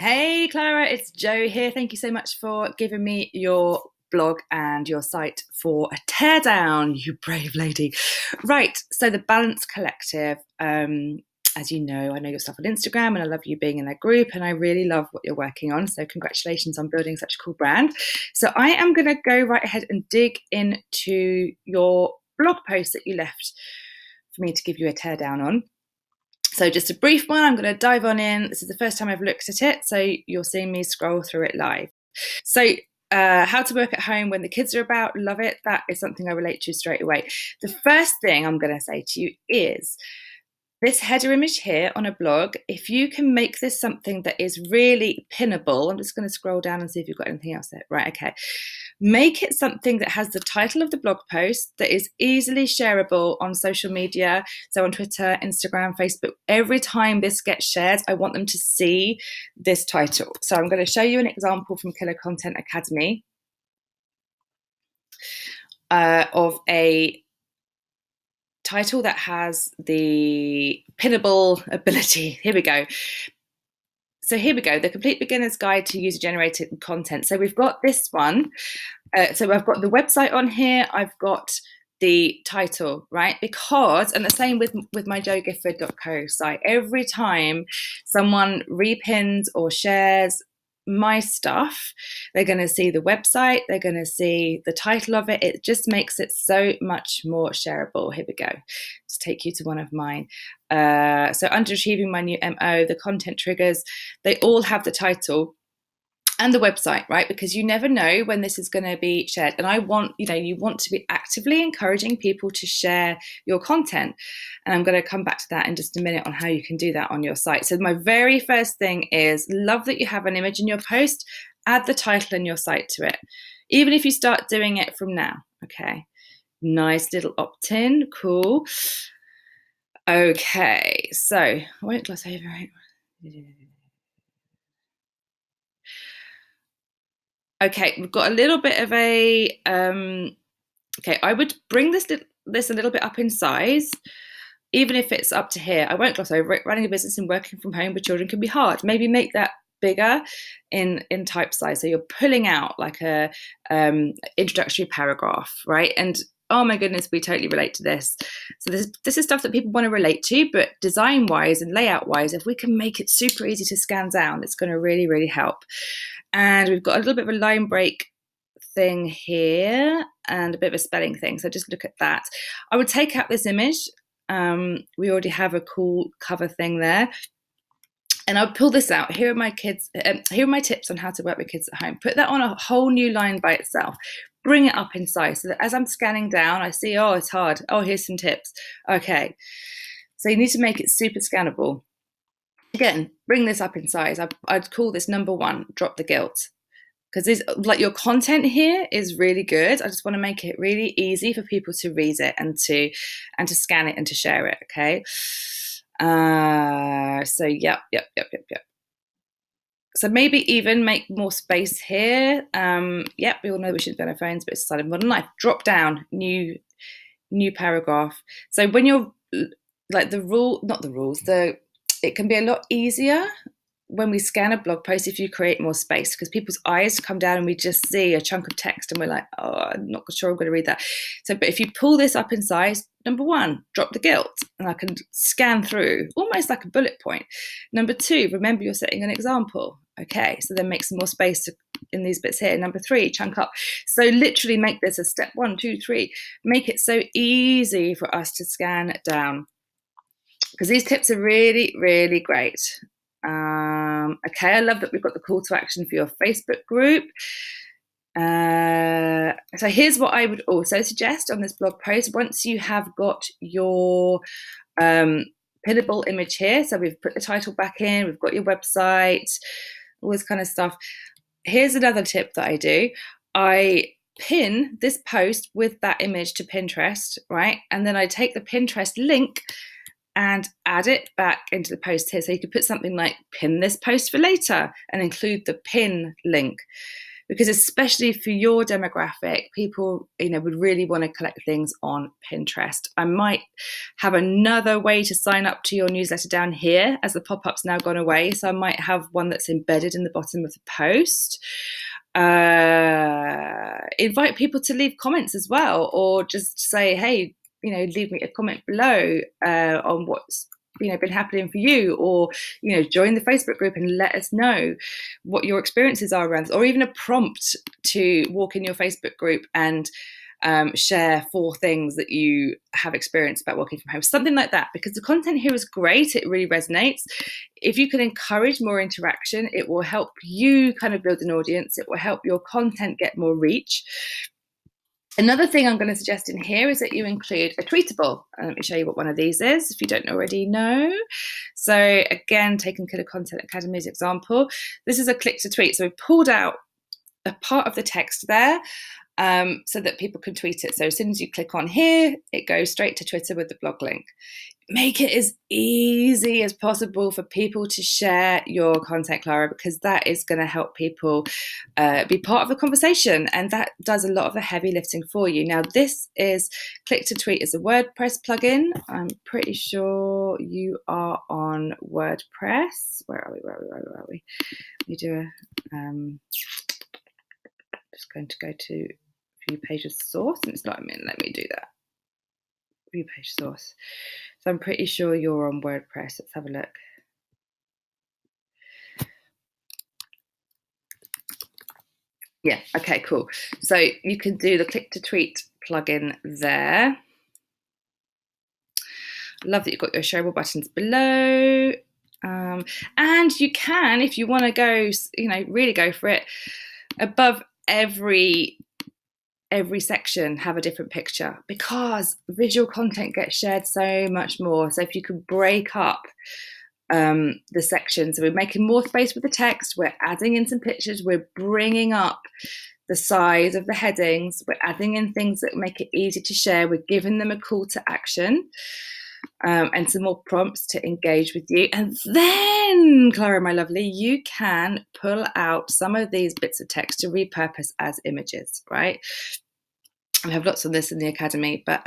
Hey Clara, it's Jo here. Thank you so much for giving me your blog and your site for a teardown, you brave lady. Right, so the Balance Collective, as you know, I know your stuff on Instagram and I love you being in that group and I really love what you're working on. So congratulations on building such a cool brand. So I am going to go right ahead and dig into your blog post that you left for me to give you a teardown on. So just a brief one, I'm going to dive on in. This is the first time I've looked at it, so you're seeing me scroll through it live. So how to work at home when the kids are about, love it. That is something I relate to straight away. The first thing I'm going to say to you is this header image here on a blog, if you can make this something that is really pinnable, I'm just going to scroll down and see if you've got anything else there. Right, okay. Make it something that has the title of the blog post that is easily shareable on social media. So on Twitter, Instagram, Facebook, every time this gets shared, I want them to see this title. So I'm going to show you an example from Killer Content Academy of a title that has the pinnable ability. Here we go. So here we go, the Complete Beginner's Guide to User-Generated Content. So we've got this one. So I've got the website on here. I've got the title, right? Because, and the same with my jogifford.co site, every time someone repins or shares my stuff, they're going to see the website, they're going to see the title of it. It just makes it so much more shareable. Here we go. Just take you to one of mine. So Underachieving My New MO, the content triggers, they all have the title and the website, right? Because you never know when this is going to be shared. And I want, you want to be actively encouraging people to share your content. And I'm going to come back to that in just a minute on how you can do that on your site. So my very first thing is, love that you have an image in your post, add the title and your site to it. Even if you start doing it from now, okay? Nice little opt-in, cool. Okay, so I won't gloss over it. Okay, we've got a little bit of a, okay, I would bring this a little bit up in size, even if it's up to here. I won't gloss over it. Running a business and working from home with children can be hard. Maybe make that bigger in type size. So you're pulling out like a introductory paragraph, right? And oh my goodness, we totally relate to this. So this is stuff that people want to relate to, but design-wise and layout-wise, if we can make it super easy to scan down, it's going to really, really help. And we've got a little bit of a line break thing here and a bit of a spelling thing. So just look at that. I would take out this image. We already have a cool cover thing there. And I'll pull this out. Here are my kids. Here are my tips on how to work with kids at home. Put that on a whole new line by itself. Bring it up in size so that as I'm scanning down, I see, oh, it's hard. Oh, here's some tips. Okay. So you need to make it super scannable. Again, bring this up in size. I'd call this number 1, drop the guilt. Because this, like, your content here is really good. I just want to make it really easy for people to read it and to scan it and to share it. Okay. So yep. So maybe even make more space here. Yep, we all know we should be on our phones, but it's a side of modern life. Drop down, new paragraph. So when you're like it can be a lot easier when we scan a blog post if you create more space, because people's eyes come down and we just see a chunk of text and we're like, oh, I'm not sure I'm going to read that. So, but if you pull this up in size, number 1, drop the guilt, and I can scan through almost like a bullet point. Number 2, remember you're setting an example. Okay, so then make some more space in these bits here. Number 3, chunk up. So literally make this a step 1, 2, 3. Make it so easy for us to scan down, because these tips are really, really great. Okay, I love that we've got the call to action for your Facebook group. So here's what I would also suggest on this blog post. Once you have got your pinnable image here, so we've put the title back in, we've got your website, all this kind of stuff. Here's another tip that I do. I pin this post with that image to Pinterest, right? And then I take the Pinterest link and add it back into the post here. So you could put something like pin this post for later and include the pin link, because especially for your demographic, people, would really want to collect things on Pinterest. I might have another way to sign up to your newsletter down here, as the pop-up's now gone away. So I might have one that's embedded in the bottom of the post. Invite people to leave comments as well, or just say, hey, leave me a comment below on what's been happening for you, or join the Facebook group and let us know what your experiences are around this, or even a prompt to walk in your Facebook group and share 4 things that you have experienced about working from home, something like that, because the content here is great. It really resonates. If you can encourage more interaction, it will help you kind of build an audience. It will help your content get more reach. Another thing I'm going to suggest in here is that you include a tweetable. Let me show you what one of these is, if you don't already know. So again, taking Killer Content Academy's example, this is a click to tweet. So we've pulled out a part of the text there so that people can tweet it. So as soon as you click on here, it goes straight to Twitter with the blog link. Make it as easy as possible for people to share your content, Clara, because that is going to help people be part of the conversation, and that does a lot of the heavy lifting for you. Now, this is Click to Tweet is a WordPress plugin. I'm pretty sure you are on WordPress. Where are we? We do just going to go to view page of source, and it's not a minute. Let me do that. View page source. So I'm pretty sure you're on WordPress. Let's have a look. Yeah, okay, cool. So you can do the Click to Tweet plugin there. Love that you've got your shareable buttons below. And you can, if you want to go, really go for it, above every section have a different picture, because visual content gets shared so much more. So if you can break up the sections, so we're making more space with the text, we're adding in some pictures, we're bringing up the size of the headings, we're adding in things that make it easy to share, we're giving them a call to action, and some more prompts to engage with you. And then, Clara, my lovely, you can pull out some of these bits of text to repurpose as images, right? I have lots of this in the academy, but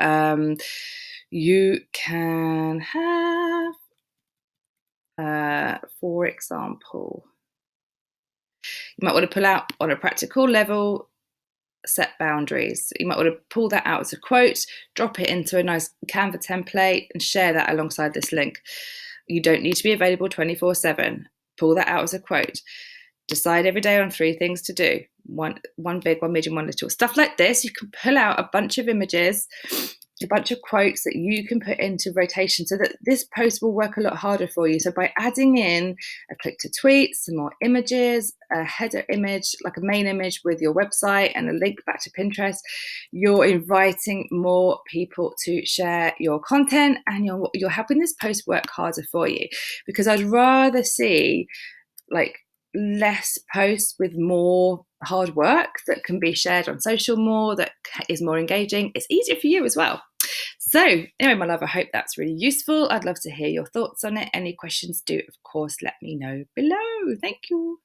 you can have, for example, you might want to pull out on a practical level, set boundaries. You might want to pull that out as a quote, drop it into a nice Canva template and share that alongside this link. You don't need to be available 24/7. Pull that out as a quote. Decide every day on 3 things to do. One big, one medium, one little. Stuff like this. You can pull out a bunch of images, a bunch of quotes that you can put into rotation so that this post will work a lot harder for you. So by adding in a click to tweet, some more images, a header image, like a main image with your website and a link back to Pinterest, you're inviting more people to share your content, and you're helping this post work harder for you. Because I'd rather see less posts with more hard work that can be shared on social more, that is more engaging. It's easier for you as well. So anyway, my love, I hope that's really useful. I'd love to hear your thoughts on it. Any questions, do of course let me know below. Thank you.